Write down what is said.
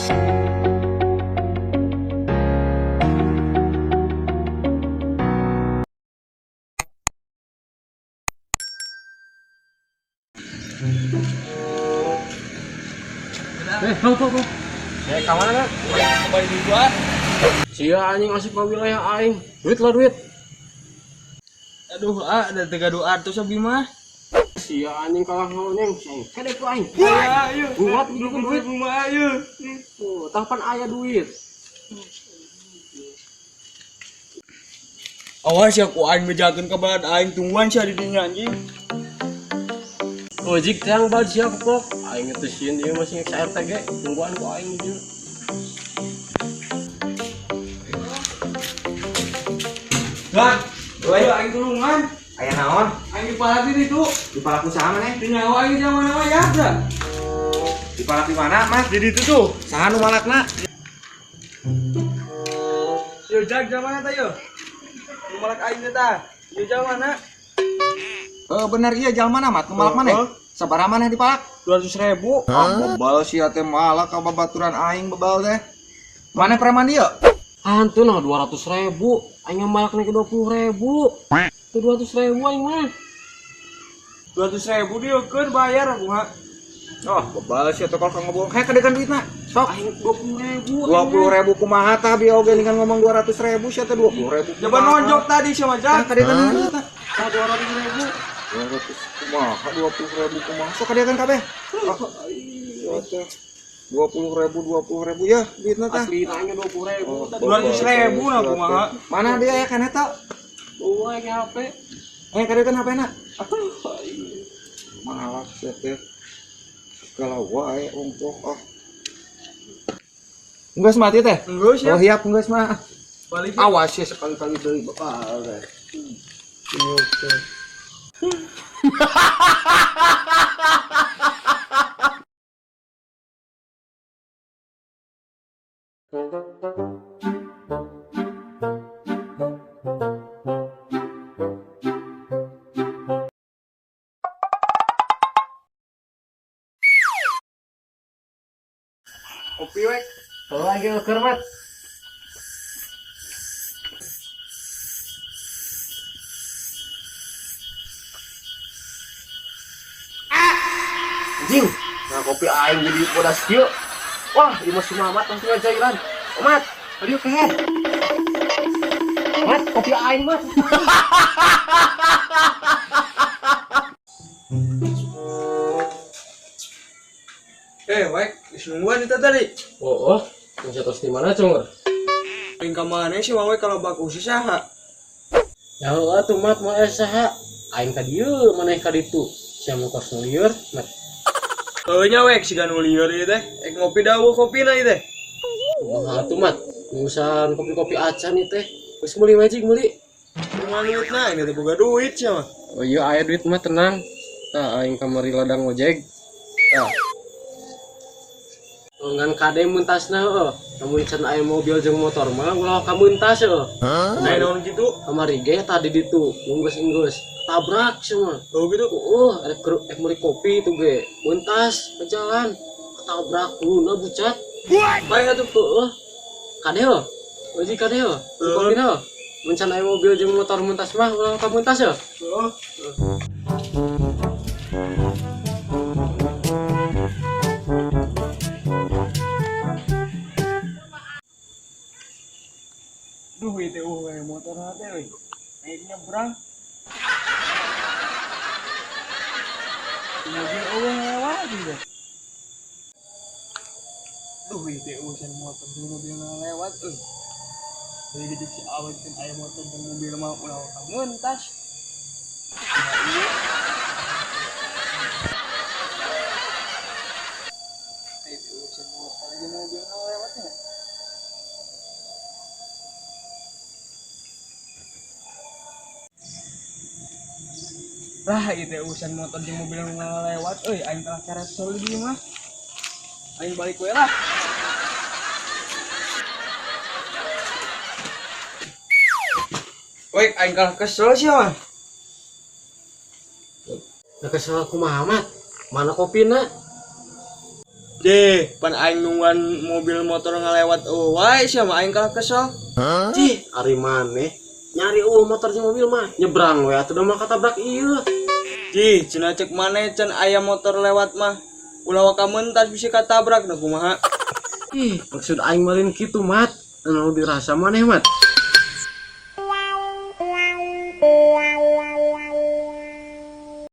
Tuh. Ka mana kan? Kembali di gua. Sia anjing asup ka wilayah aing. Duit lah duit. Aduh, ada 300 abi mah. Sia anjing kalah ngonyeng. Kade ku aing. Ayo. Buat gitu duit. Rumah ayo. Tuh, tapan aya duit. Awas ya ku aing bejakeun ka badan aing tungguan sia di dinya anjing. Oh, jik yang bal sia kok. Aing teh sieun ieu masih RT ge. Tungguan ku aing ieu. Gan, ayo aing tulungan. Aya naon? Aing dipalati itu. Dipalaku saha maneh? Di nyawa aing zaman nama ya, da. Dipalaku mana, Mas? Di ditu tuh. Saha nu malakna? Yo jag zaman eta yo. Nu malak aing teh tah. Yo zaman na. Bener iya jalmana mat, nu malak maneh. Sabaraha maneh dipalak? 200.000. Bebal sia teh malak ka babaturan aing bebal teh. Maneh preman dieu? Hantu nah 200.000. Aing malak naik 20.000. Tuh 200.000 aing mah. 200.000 dia keur bayar aku mah. Oh, bebal sia teh kalau ngomong. Hae kadekan duitna. Sok. Aing 20.000. 20.000 kumaha tah bieu oge ningan ngomong 200.000 sia teh 20.000. Coba nonjok tadi sama Tah jag. kadekan duitna. 200.000. 200 kumaha 20.000 kumaha. Sok kadekan kabeh. Iya teh. 20.000 ya duitna tah. Asli nanya 20.000. 200.000 na kumaha. Mana dia ya kan eta? Wah, ini HP. Kadekan HP-na. Malak sia teh. Kalau wae ongkok ah. Enggeus mati teh? Enggeus ya. Oh hiap enggeus mah. Balik. Awas ya sekali-kali deui bakal teh. Oke. Kopi we. Kalau lagi ngeker mat. Anjing, nah kopi aing jadi bodas kieu. Wah, ieu mah si Mamat langsung ngajairan. Mat, aduh kehe. Mat, kopi aing mat. Wek, disungguhan itu tadi. Oh, bisa terus di mana, Cunggur? Paling ka mana sih wae kalau baku si saha? Ya Allah tuh mat mau saha. Aing ka dieu maneh ka ditu. Sia mau kos lieur, mat. Heunya wek siga nu lieur ieu teh. Ngopi dawuh kopina ieu teh. Kumaha tuh mat? Ngusan kopi-kopi acan ieu teh. Geus meuli wajik meuli. Kumaha duitna ini teh boga duit sia mah. Oh iya aya duit mah tenang. Tah aing kamari ladang ojek. Tah. Ngan kade muntasna heuh. Namun can aya mobil jeung motor mah ulah ka muntas heuh. Aya naon gitu? Kamari ge tadi ditu nunggus tabrak semua. Oh gitu. Ada meuli kopi tuh ge. Muntas ke jalan. Tabrak luna bucat. Bae atuh. Heuh. Kade heuh. Ojek kade heuh. Kopi heuh. Mun can aya mobil jeung motor muntas mah ulah ka muntas heuh. Heeh. Duh itu motor teh euy. Naik nyebrang. Mobil eueuh lewat gitu. Duh itu urusan motor dulu mobil lewat euy. Jadi di si awet kan aya motor dan mobil mah ulah ka muntas. Nah, iya. Itu urusan motor dan mobil lewat ya. Lah itu urusan motor jeung mobil lewat euy aing telah cara soli di mah. Aing balik we lah. Woi, aing kalah kesel sih mah. Da kesel kumaha mat? Mana kopina? Deh, pan aing nungguan mobil motor ngelewat wae siapa aing kalah kesel. Cih, ari maneh nyari motor jeung mobil mah nyebrang we atuh mah katabrak ieu. Ji, cenah cek maneh can aya motor lewat mah. Ulah waka mentas bisa katabrak nah kumaha. Maksud aing meureun kitu mat anu dirasa maneh mat.